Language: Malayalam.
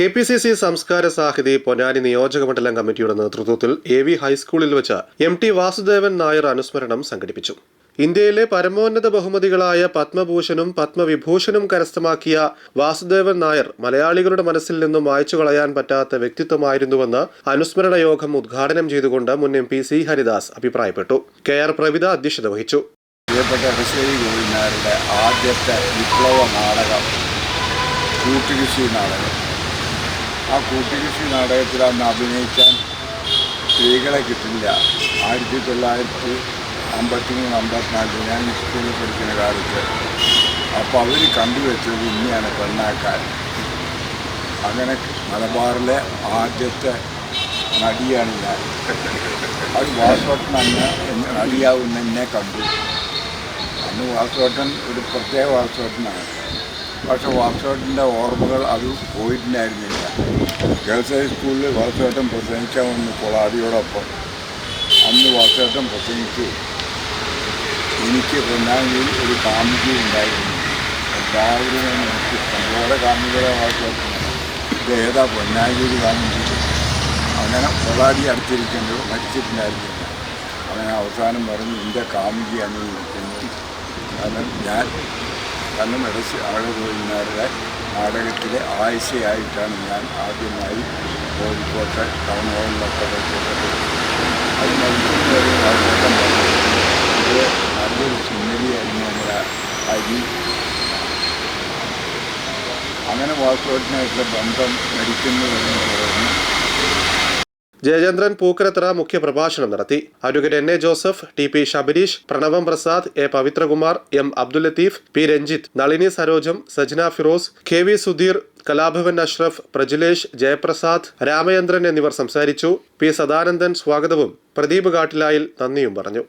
കെ.പി.സി.സി സംസ്കാര സാഹിതി പൊന്നാനി നിയോജകമണ്ഡലം കമ്മിറ്റിയുടെ നേതൃത്വത്തിൽ എ.വി. ഹൈസ്കൂളിൽ വെച്ച് എം.ടി. വാസുദേവൻ നായർ അനുസ്മരണം സംഘടിപ്പിച്ചു. ഇന്ത്യയിലെ പരമോന്നത ബഹുമതികളായ പത്മഭൂഷണും പത്മവിഭൂഷണും കരസ്ഥമാക്കിയ വാസുദേവൻ നായർ മലയാളികളുടെ മനസ്സിൽ നിന്നും മായ്ച്ചു കളയാൻ പറ്റാത്ത വ്യക്തിത്വമായിരുന്നുവെന്ന് അനുസ്മരണ യോഗം ഉദ്ഘാടനം ചെയ്തുകൊണ്ട് മുൻ എം.പി. സി. ഹരിദാസ് അഭിപ്രായപ്പെട്ടു. കെ.ആർ. പ്രവിത അധ്യക്ഷത വഹിച്ചു. ആദ്യത്തെ വിപ്ലവ നാടകം കൂട്ടുകൃഷി നാടകം. ആ കൂട്ടുകൃഷി നാടകത്തിൽ അന്ന് അഭിനയിക്കാൻ സ്ത്രീകളെ കിട്ടില്ല. 1953-54 ഞാൻ സ്കൂളിൽ പഠിക്കുന്ന കാലത്ത്. അപ്പോൾ അവർ കണ്ടുവച്ചത് ഇനിയാണ് പെണ്ണാക്കാൻ. അങ്ങനെ മലബാറിലെ ആദ്യത്തെ നടിയാണ് ഞാൻ. അത് വാസോട്ടൻ അന്ന് നടിയാവുന്ന എന്നെ കണ്ടു. അന്ന് വാസോട്ടൻ ഒരു പ്രത്യേക വാസോട്ടനാണ്. പക്ഷെ വാസോട്ടൻ്റെ ഓർമ്മകൾ അത് പോയിട്ടുണ്ടായിരുന്നില്ല. ഗേൾസ് ഹൈസ്കൂളിൽ വാസോട്ടൻ പ്രസംഗിക്കാൻ വന്നു കൊളാടിയോടൊപ്പം. അന്ന് വാസോട്ടൻ പ്രസംഗിച്ചു. എനിക്ക് പൊന്നാനിയിൽ ഒരു കാമുകി ഉണ്ടായിരുന്നു. എല്ലാവരും എനിക്ക് നമ്മളോടെ കാമുകരെ വാസോട്ടൻ ഇത് ഏതാ പൊന്നാനിയിൽ കാമുകി. അങ്ങനെ കൊളാടി അടുത്തിരിക്കേണ്ടത് മരിച്ചിട്ടുണ്ടായിരുന്നില്ല. അങ്ങനെ അവസാനം പറഞ്ഞു എൻ്റെ കാമുകിയാണ് ഇരിക്കുന്നത്. കാരണം ഞാൻ കണ്ണുമടച്ച് ആളുകളുടെ നാടകത്തിലെ ആഴ്ചയായിട്ടാണ് ഞാൻ ആദ്യമായി കോഴിക്കോട്ടെ ടൗൺ ഹാളിലൊക്കെ വെച്ചിട്ടത്. അത് മരിക്കുന്നവരെ വാസോട്ടം പറഞ്ഞു ഇത് നല്ലൊരു സുന്ദരിയായിരുന്നു നമ്മുടെ അരി. അങ്ങനെ വാസോട്ടനായിട്ടുള്ള ബന്ധം മരിക്കുന്നതെന്ന് പറഞ്ഞു. ജയചന്ദ്രൻ പൂക്കരത്തറ മുഖ്യപ്രഭാഷണം നടത്തി. Advocate N A. Joseph, T P. Shabareesh, Pranavam Prasad, A. Pavithrakumar, M. Abdul Latheef, P. Ranjith, Nalini Sarojam, Sajna Firoz, K V. Sudheer, Kalabhavan Ashraf, Prajilesh, Jayaprasad, Ramachandran എന്നിവർ സംസാരിച്ചു. പി. സദാനന്ദൻ സ്വാഗതവും പ്രദീപ് കാട്ടിലായിൽ നന്ദിയും പറഞ്ഞു.